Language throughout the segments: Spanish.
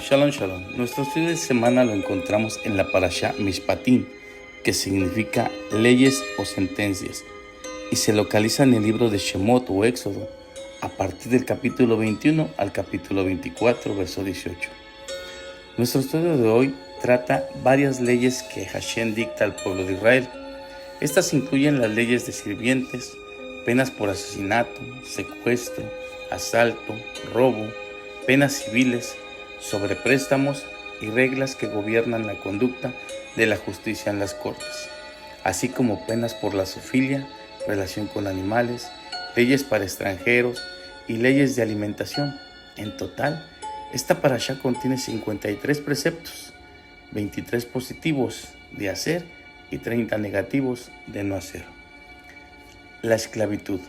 Shalom Shalom. Nuestro estudio de semana lo encontramos en la Parashá Mishpatim, que significa leyes o sentencias, y se localiza en el libro de Shemot o Éxodo, a partir del capítulo 21 al capítulo 24, verso 18. Nuestro estudio de hoy trata varias leyes que Hashem dicta al pueblo de Israel. Estas incluyen las leyes de sirvientes, penas por asesinato, secuestro, asalto, robo, penas civiles, sobre préstamos y reglas que gobiernan la conducta de la justicia en las cortes, así como penas por la zoofilia, relación con animales, leyes para extranjeros y leyes de alimentación. En total, esta parashá contiene 53 preceptos, 23 positivos de hacer y 30 negativos de no hacer. La esclavitud.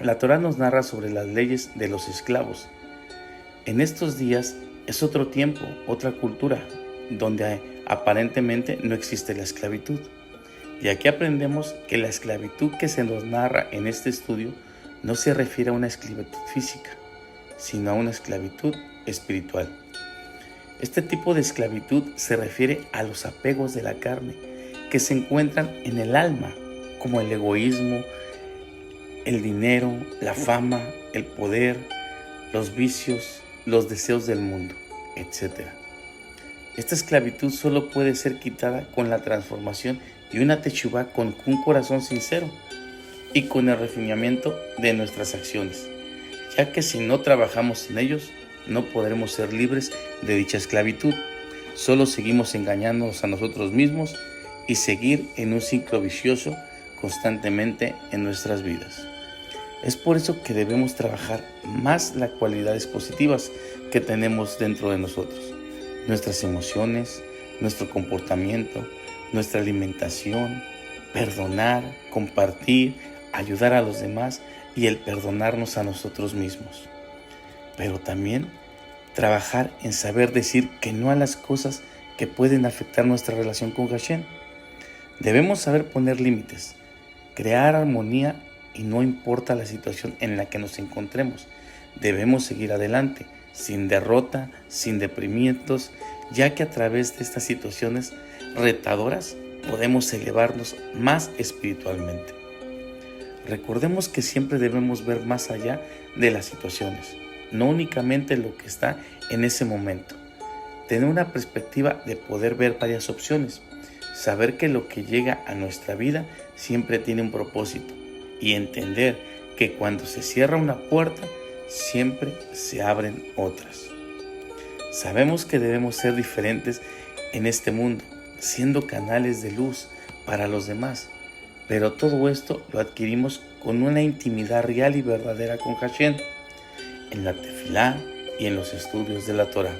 La Torá nos narra sobre las leyes de los esclavos. En estos días es otro tiempo, otra cultura, donde aparentemente no existe la esclavitud. Y aquí aprendemos que la esclavitud que se nos narra en este estudio no se refiere a una esclavitud física, sino a una esclavitud espiritual. Este tipo de esclavitud se refiere a los apegos de la carne que se encuentran en el alma, como el egoísmo, el dinero, la fama, el poder, los vicios, los deseos del mundo, etc. Esta esclavitud solo puede ser quitada con la transformación y una teshuvá con un corazón sincero y con el refinamiento de nuestras acciones, ya que si no trabajamos en ellos, no podremos ser libres de dicha esclavitud. Solo seguimos engañándonos a nosotros mismos y seguir en un ciclo vicioso constantemente en nuestras vidas. Es por eso que debemos trabajar más las cualidades positivas que tenemos dentro de nosotros, nuestras emociones, nuestro comportamiento, nuestra alimentación, perdonar, compartir, ayudar a los demás y el perdonarnos a nosotros mismos. Pero también trabajar en saber decir que no a las cosas que pueden afectar nuestra relación con Hashem. Debemos saber poner límites, crear armonía y no importa la situación en la que nos encontremos. Debemos seguir adelante, sin derrota, sin deprimientos, ya que a través de estas situaciones retadoras podemos elevarnos más espiritualmente. Recordemos que siempre debemos ver más allá de las situaciones, no únicamente lo que está en ese momento. Tener una perspectiva de poder ver varias opciones, saber que lo que llega a nuestra vida siempre tiene un propósito y entender que cuando se cierra una puerta, siempre se abren otras. Sabemos que debemos ser diferentes en este mundo, siendo canales de luz para los demás, pero todo esto lo adquirimos con una intimidad real y verdadera con Hashem, en la tefilá y en los estudios de la Torá.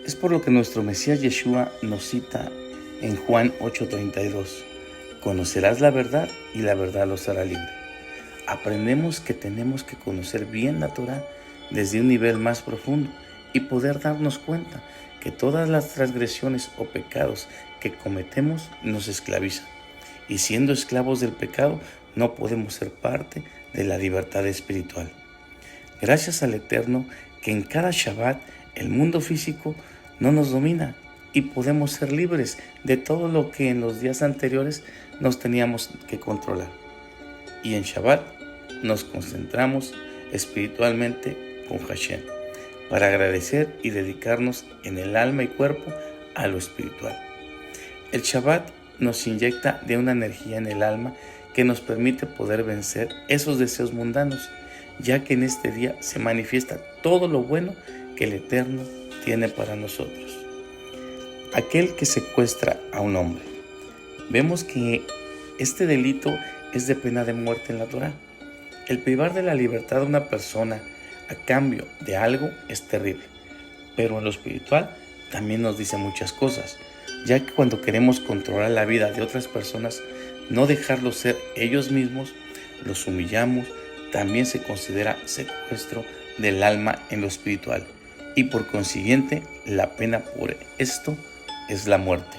Es por lo que nuestro Mesías Yeshua nos cita en Juan 8:32, conocerás la verdad y la verdad los hará libre. Aprendemos que tenemos que conocer bien la Torá desde un nivel más profundo y poder darnos cuenta que todas las transgresiones o pecados que cometemos nos esclavizan. Y siendo esclavos del pecado, no podemos ser parte de la libertad espiritual. Gracias al Eterno que en cada Shabbat el mundo físico no nos domina y podemos ser libres de todo lo que en los días anteriores nos teníamos que controlar. Y en Shabbat nos concentramos espiritualmente con Hashem para agradecer y dedicarnos en el alma y cuerpo a lo espiritual. El Shabbat nos inyecta de una energía en el alma que nos permite poder vencer esos deseos mundanos, ya que en este día se manifiesta todo lo bueno que el Eterno tiene para nosotros. Aquel que secuestra a un hombre. Vemos que este delito es de pena de muerte en la Torá. El privar de la libertad a una persona a cambio de algo es terrible, pero en lo espiritual también nos dice muchas cosas, ya que cuando queremos controlar la vida de otras personas, no dejarlos ser ellos mismos, los humillamos, también se considera secuestro del alma en lo espiritual, y por consiguiente la pena por esto es la muerte.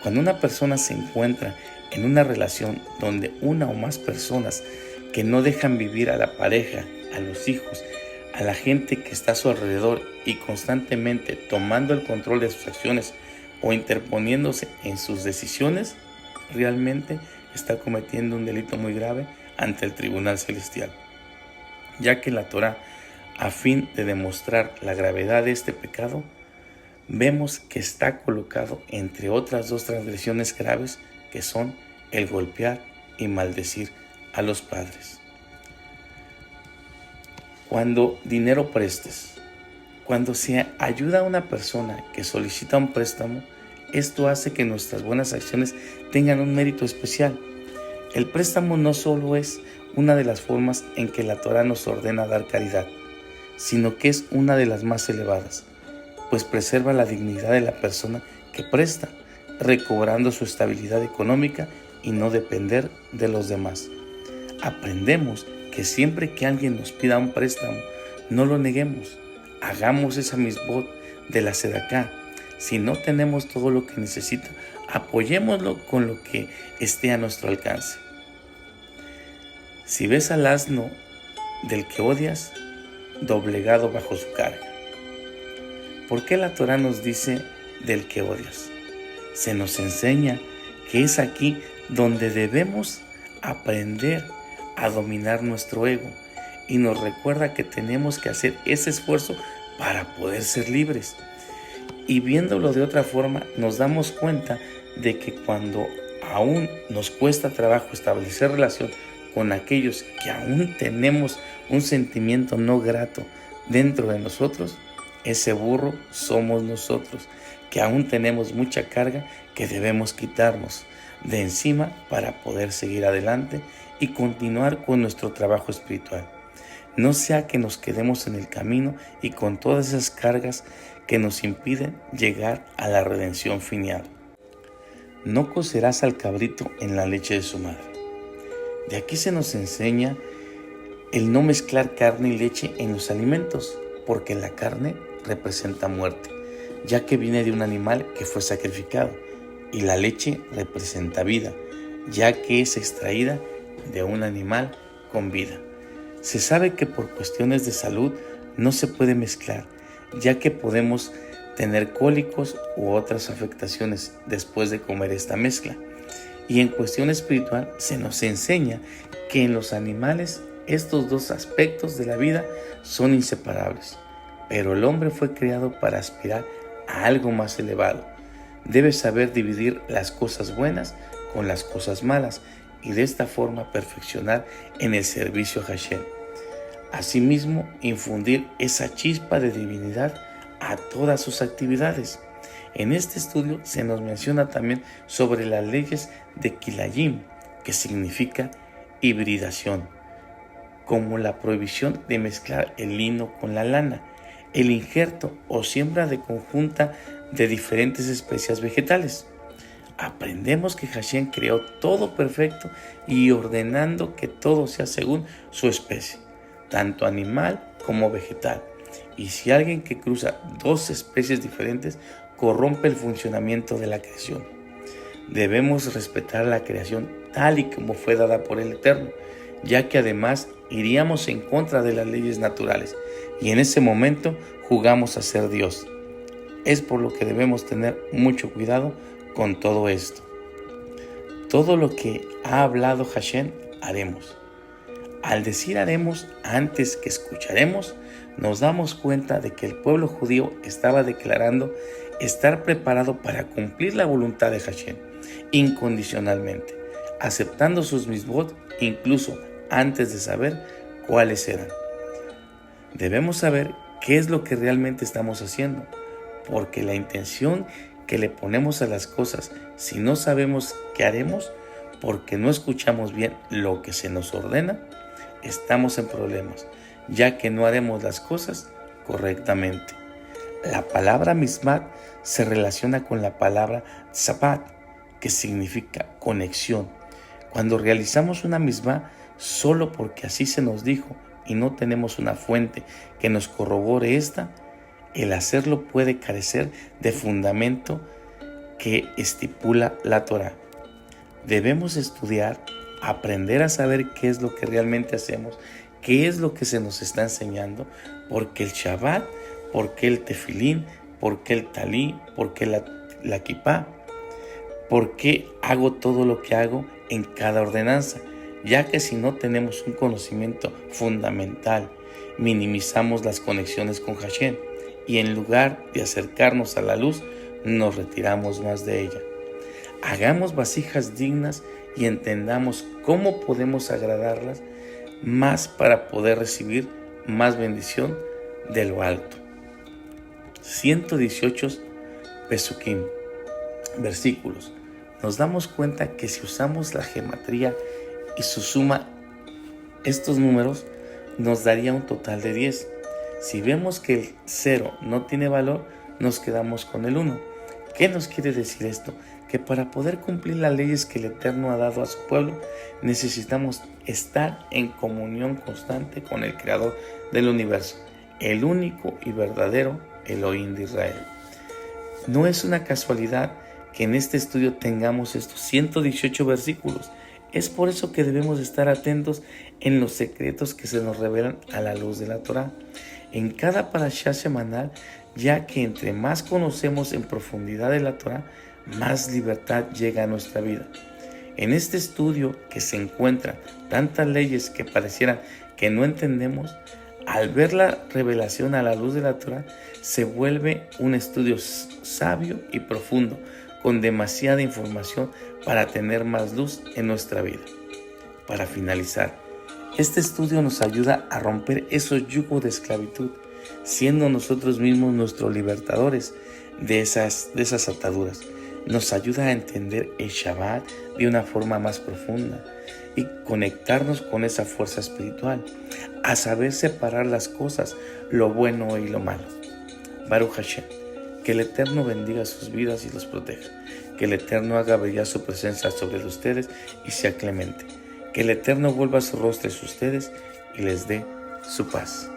Cuando una persona se encuentra en una relación donde una o más personas que no dejan vivir a la pareja, a los hijos, a la gente que está a su alrededor y constantemente tomando el control de sus acciones o interponiéndose en sus decisiones, realmente está cometiendo un delito muy grave ante el tribunal celestial, ya que la Torá, a fin de demostrar la gravedad de este pecado, vemos que está colocado entre otras dos transgresiones graves que son el golpear y maldecir a los padres. Cuando dinero prestes, cuando se ayuda a una persona que solicita un préstamo, esto hace que nuestras buenas acciones tengan un mérito especial. El préstamo no solo es una de las formas en que la Torá nos ordena dar caridad, sino que es una de las más elevadas, pues preserva la dignidad de la persona que presta, recobrando su estabilidad económica y no depender de los demás. Aprendemos que siempre que alguien nos pida un préstamo, no lo neguemos, hagamos esa misbot de la sedaká. Si no tenemos todo lo que necesita, apoyémoslo con lo que esté a nuestro alcance. Si ves al asno del que odias, doblegado bajo su carga. ¿Por qué la Torá nos dice del que odias? Se nos enseña que es aquí donde debemos aprender a dominar nuestro ego y nos recuerda que tenemos que hacer ese esfuerzo para poder ser libres. Y viéndolo de otra forma, nos damos cuenta de que cuando aún nos cuesta trabajo establecer relación con aquellos que aún tenemos un sentimiento no grato dentro de nosotros, ese burro somos nosotros, que aún tenemos mucha carga que debemos quitarnos de encima para poder seguir adelante y continuar con nuestro trabajo espiritual. No sea que nos quedemos en el camino y con todas esas cargas que nos impiden llegar a la redención final. No cocerás al cabrito en la leche de su madre. De aquí se nos enseña el no mezclar carne y leche en los alimentos, porque la carne representa muerte, ya que viene de un animal que fue sacrificado, y la leche representa vida, ya que es extraída de un animal con vida. Se sabe que por cuestiones de salud no se puede mezclar, ya que podemos tener cólicos u otras afectaciones después de comer esta mezcla. Y en cuestión espiritual se nos enseña que en los animales estos dos aspectos de la vida son inseparables, pero el hombre fue creado para aspirar a algo más elevado. Debe saber dividir las cosas buenas con las cosas malas y de esta forma perfeccionar en el servicio a Hashem. Asimismo, infundir esa chispa de divinidad a todas sus actividades. En este estudio se nos menciona también sobre las leyes de Kilayim, que significa hibridación, como la prohibición de mezclar el lino con la lana, el injerto o siembra de conjunta de diferentes especies vegetales. Aprendemos que Hashem creó todo perfecto y ordenando que todo sea según su especie, tanto animal como vegetal. Y si alguien que cruza dos especies diferentes corrompe el funcionamiento de la creación. Debemos respetar la creación tal y como fue dada por el Eterno, ya que además iríamos en contra de las leyes naturales y en ese momento jugamos a ser Dios. Es por lo que debemos tener mucho cuidado con todo esto. Todo lo que ha hablado Hashem haremos. Al decir haremos antes que escucharemos, nos damos cuenta de que el pueblo judío estaba declarando estar preparado para cumplir la voluntad de Hashem incondicionalmente, aceptando sus misbot incluso antes de saber cuáles eran. Debemos saber qué es lo que realmente estamos haciendo, porque la intención que le ponemos a las cosas, si no sabemos qué haremos, porque no escuchamos bien lo que se nos ordena, estamos en problemas, ya que no haremos las cosas correctamente. La palabra mismat se relaciona con la palabra tzapat, que significa conexión. Cuando realizamos una misma solo porque así se nos dijo y no tenemos una fuente que nos corrobore esta, el hacerlo puede carecer de fundamento que estipula la Torá. Debemos estudiar, aprender a saber qué es lo que realmente hacemos, qué es lo que se nos está enseñando, ¿Por qué el Shabbat? ¿Por qué el tefilín? ¿Por qué el talí? ¿Por qué la kipá? ¿Por qué hago todo lo que hago en cada ordenanza? Ya que si no tenemos un conocimiento fundamental, minimizamos las conexiones con Hashem y en lugar de acercarnos a la luz, nos retiramos más de ella. Hagamos vasijas dignas y entendamos cómo podemos agradarlas más para poder recibir más bendición de lo alto. 118 Pesukim, versículos. Nos damos cuenta que si usamos la gematría y su suma, estos números nos daría un total de 10. Si vemos que el 0 no tiene valor, nos quedamos con el 1. ¿Qué nos quiere decir esto? Que para poder cumplir las leyes que el Eterno ha dado a su pueblo, necesitamos estar en comunión constante con el Creador del universo, el único y verdadero Elohim de Israel. No es una casualidad que en este estudio tengamos estos 118 versículos. Es por eso que debemos estar atentos en los secretos que se nos revelan a la luz de la Torá en cada parashá semanal, ya que entre más conocemos en profundidad de la Torá, más libertad llega a nuestra vida. En este estudio que se encuentran tantas leyes que parecieran que no entendemos, al ver la revelación a la luz de la Torá, se vuelve un estudio sabio y profundo, con demasiada información para tener más luz en nuestra vida. Para finalizar, este estudio nos ayuda a romper esos yugos de esclavitud, siendo nosotros mismos nuestros libertadores de esas ataduras. Nos ayuda a entender el Shabbat de una forma más profunda y conectarnos con esa fuerza espiritual, a saber separar las cosas, lo bueno y lo malo. Baruch Hashem, que el Eterno bendiga sus vidas y los proteja, que el Eterno haga brillar su presencia sobre ustedes y sea clemente, que el Eterno vuelva su rostro hacia ustedes y les dé su paz.